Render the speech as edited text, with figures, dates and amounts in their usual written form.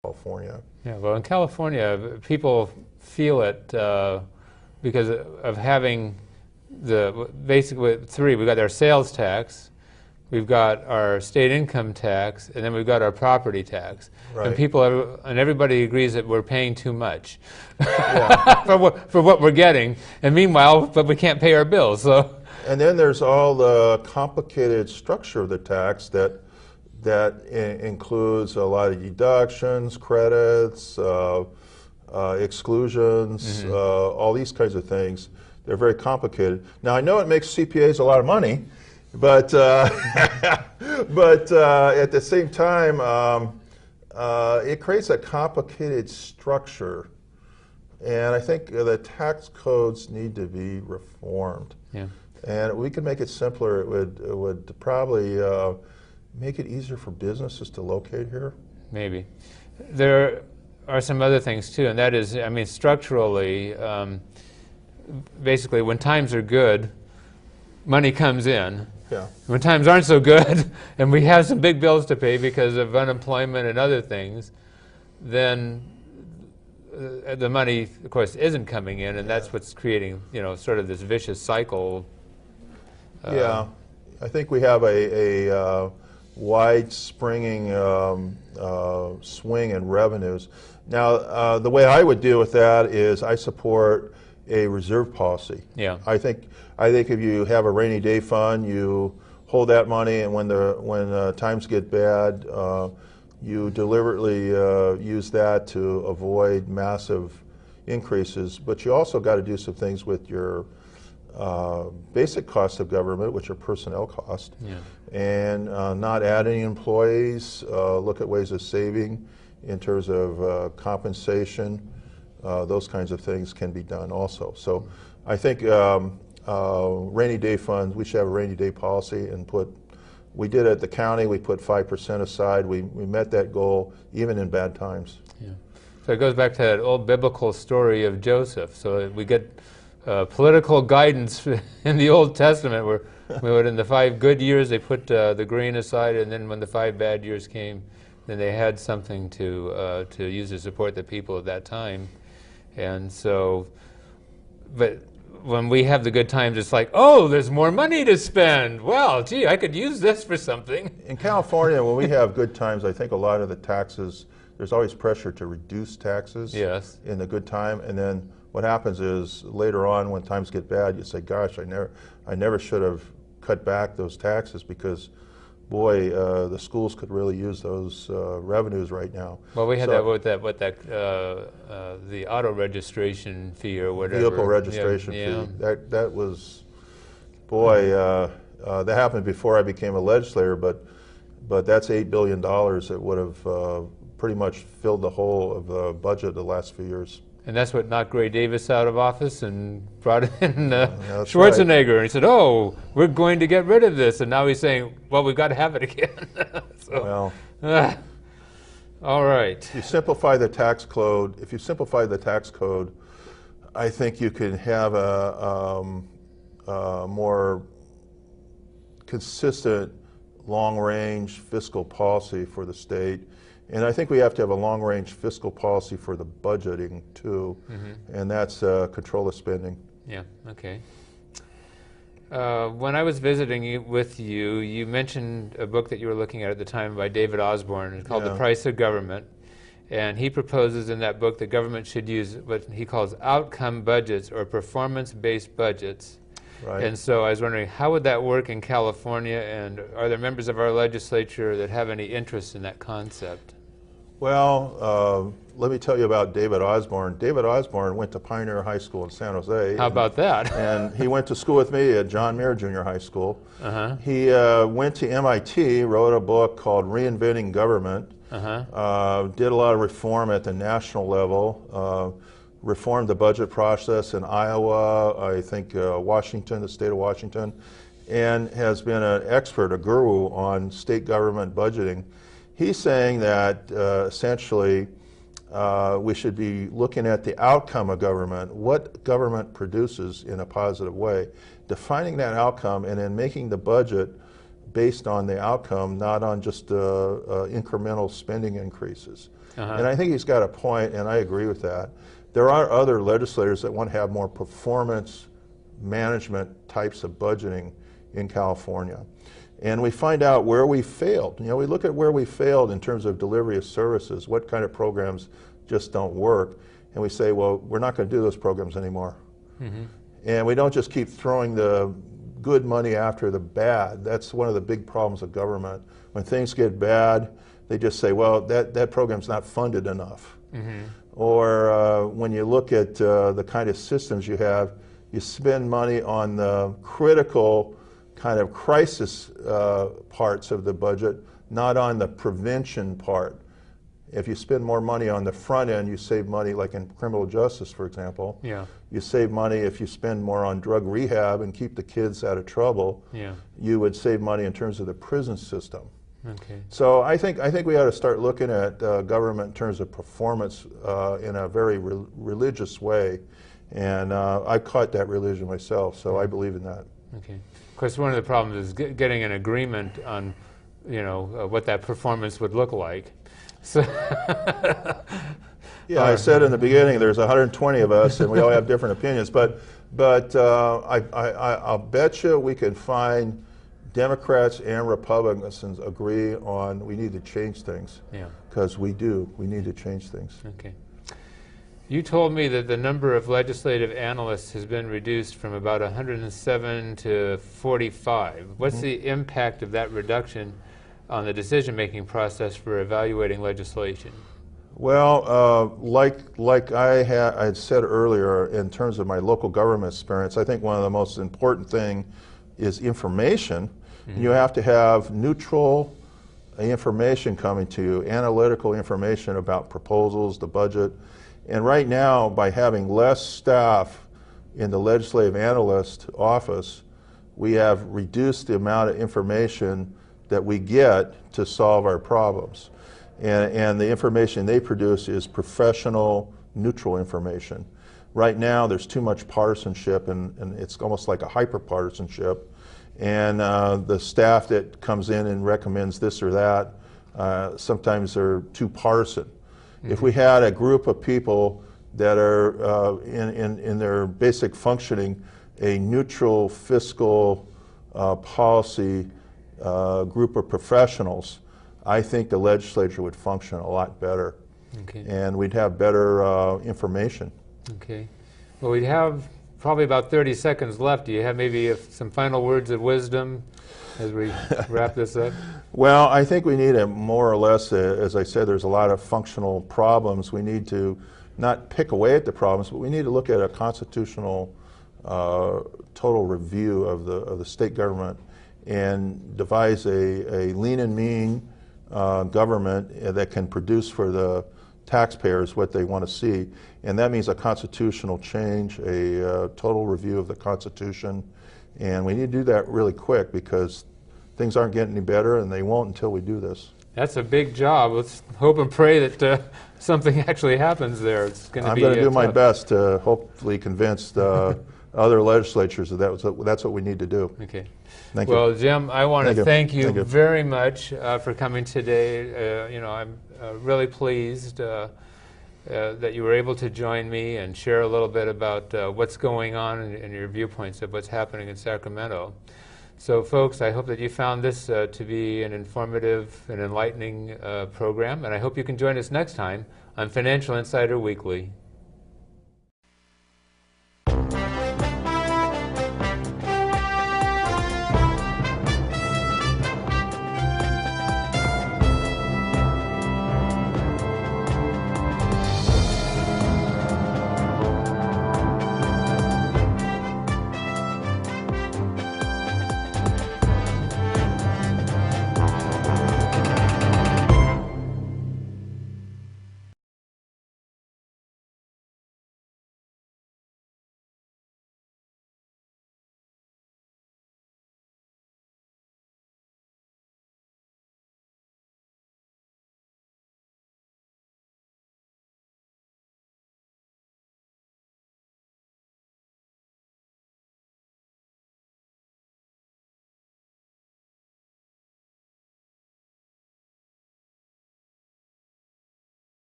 California. Yeah, well, in California, people feel it because of having basically three. We've got our sales tax, we've got our state income tax, and then we've got our property tax. Right. And everybody agrees that we're paying too much Yeah. for what we're getting, and meanwhile, but we can't pay our bills. So. And then there's all the complicated structure of the tax that includes a lot of deductions, credits, exclusions, all these kinds of things. They're very complicated. Now I know it makes CPAs a lot of money, but but at the same time, it creates a complicated structure, and I think the tax codes need to be reformed. Yeah. And we could make it simpler. It would probably make it easier for businesses to locate here. Maybe. There are some other things too, and that is, I mean, structurally, basically when times are good, money comes in. Yeah. When times aren't so good, and we have some big bills to pay because of unemployment and other things, then the money, of course, isn't coming in, and that's what's creating, sort of this vicious cycle. Yeah, I think we have a wide springing swing in revenues. Now, the way I would deal with that is I support a reserve policy. Yeah. I think if you have a rainy day fund, you hold that money, and when times get bad, you deliberately use that to avoid massive increases. But you also got to do some things with your basic costs of government, which are personnel costs, and not add any employees, look at ways of saving in terms of compensation. Those kinds of things can be done also. So I think rainy day funds, we should have a rainy day policy and we did at the county, we put 5% aside. We met that goal even in bad times. Yeah. So it goes back to that old biblical story of Joseph. So we get political guidance in the Old Testament where in the 5 good years they put the grain aside, and then when the 5 bad years came, then they had something to use to support the people at that time. And so, but when we have the good times, it's like, oh, there's more money to spend. Well, gee, I could use this for something. In California, when we have good times, I think a lot of the taxes, there's always pressure to reduce taxes in the good time, and then what happens is later on when times get bad, you say, gosh, I never should have cut back those taxes because, boy, the schools could really use those revenues right now. Well, we had that with the auto registration fee or whatever. Vehicle registration fee. That was, boy, that happened before I became a legislator, but that's $8 billion that would have pretty much filled the whole of the budget the last few years. And that's what knocked Gray Davis out of office and brought in Schwarzenegger. Right. And he said, oh, we're going to get rid of this. And now he's saying, well, we've got to have it again. So, well, all right. If you simplify the tax code, I think you can have a more consistent long-range fiscal policy for the state. And I think we have to have a long-range fiscal policy for the budgeting too, and that's control of spending. Yeah. Okay. When I was visiting with you, you mentioned a book that you were looking at the time by David Osborne. It's called The Price of Government, and he proposes in that book that government should use what he calls outcome budgets or performance-based budgets. Right. And so I was wondering, how would that work in California, and are there members of our legislature that have any interest in that concept? Well, let me tell you about David Osborne. David Osborne went to Pioneer High School in San Jose. How about that? And he went to school with me at John Muir Junior High School. He went to MIT, wrote a book called Reinventing Government, did a lot of reform at the national level, reformed the budget process in Iowa, I think Washington, the state of Washington, and has been an expert, a guru on state government budgeting. He's saying that essentially we should be looking at the outcome of government, what government produces in a positive way, defining that outcome, and then making the budget based on the outcome, not on just incremental spending increases. And I think he's got a point, and I agree with that. There are other legislators that want to have more performance management types of budgeting in California. And we find out where we failed. You know, we look at where we failed in terms of delivery of services, what kind of programs just don't work, and we say, well, we're not going to do those programs anymore. And we don't just keep throwing the good money after the bad. That's one of the big problems of government. When things get bad, they just say, well, that program's not funded enough. Or when you look at the kind of systems you have, you spend money on the critical kind of crisis parts of the budget, not on the prevention part. If you spend more money on the front end, you save money, like in criminal justice, for example. Yeah. You save money if you spend more on drug rehab and keep the kids out of trouble. Yeah. You would save money in terms of the prison system. Okay. So I think we ought to start looking at government in terms of performance in a very religious way, and I caught that religion myself, so I believe in that. Okay. Of course, one of the problems is getting an agreement on, you know, what that performance would look like. So yeah, I said in the beginning there's 120 of us, and we all have different opinions, but I'll bet you we can find Democrats and Republicans agree on we need to change things. Yeah. Because we do. We need to change things. Okay. You told me that the number of legislative analysts has been reduced from about 107 to 45. What's the impact of that reduction on the decision-making process for evaluating legislation? Well, like I had said earlier, in terms of my local government experience, I think one of the most important thing is information. You have to have neutral information coming to you, analytical information about proposals, the budget. And right now, by having less staff in the legislative analyst office, we have reduced the amount of information that we get to solve our problems. And the information they produce is professional, neutral information. Right now, there's too much partisanship, and it's almost like a hyper-partisanship. And the staff that comes in and recommends this or that, sometimes they're too partisan. If we had a group of people that are in their basic functioning, a neutral fiscal policy group of professionals, I think the legislature would function a lot better. Okay. And we'd have better information. Okay. Well, we'd have probably about 30 seconds left. Do you have maybe some final words of wisdom as we wrap this up? Well, I think we need more or less, as I said, there's a lot of functional problems. We need to not pick away at the problems, but we need to look at a constitutional total review of the state government and devise a lean and mean government that can produce for the taxpayers what they want to see. And that means a constitutional change, a total review of the Constitution. And we need to do that really quick because things aren't getting any better, and they won't until we do this. That's a big job. Let's hope and pray that something actually happens there. It's going to I'm be going to do my tough. best to hopefully convince the other legislatures that that's what we need to do. Okay. Thank you. Well, Jim, I want to thank you Thank you. very much for coming today. You know, I'm really pleased that you were able to join me and share a little bit about what's going on and your viewpoints of what's happening in Sacramento. So, folks, I hope that you found this to be an informative and enlightening program, and I hope you can join us next time on Financial Insider Weekly.